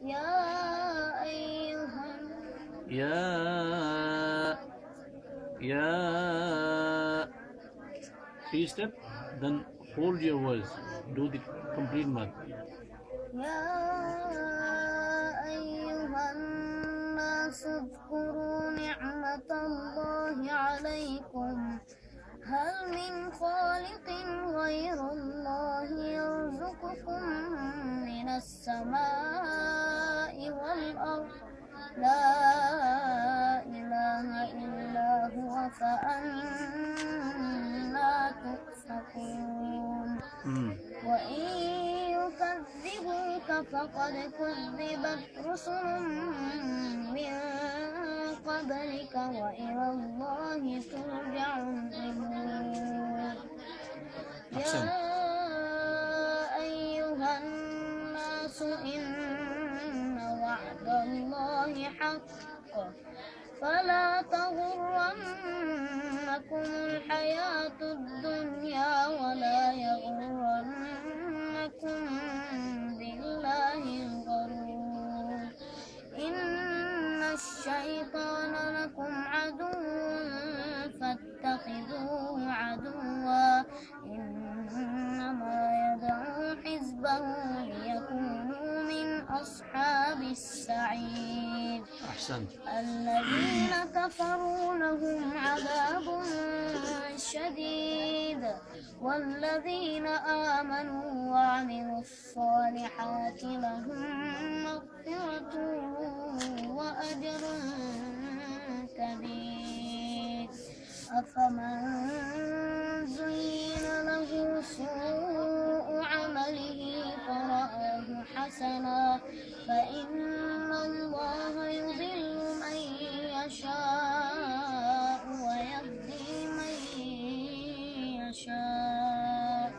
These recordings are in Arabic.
يا أيها يا 3 step, then hold your voice, do the complete math. يا أيها الناس اذكروا نعمة الله عليكم هل من خالق غير الله يرزقكم من السماء والأرض لا إله إلا هو فأنا تؤفكون وإن يكذبوك فقد كذبت رسل من قبلك وإلى الله ترجع الأمور يا أيها الناس إن وعد الله حق فلا تغرنكم الحياة الدنيا ولا يغرنكم بالله الغرور إن الشيطان لكم عدو فاتخذوه عدوا إنما يدعو حزبه ليكونوا من أصحاب السعير أحسنت. الذين كفروا لهم عذاب شديد والذين آمنوا وعملوا الصالحات لهم مغفرة وأجر كبير أفمن زين له سوء عمله فرآه حسنا فإن الله يضل من يشاء ويهدي من يشاء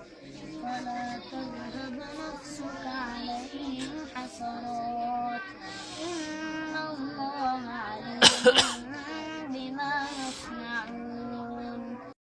فلا تذهب نفسك عليهم حسرات إن الله عليم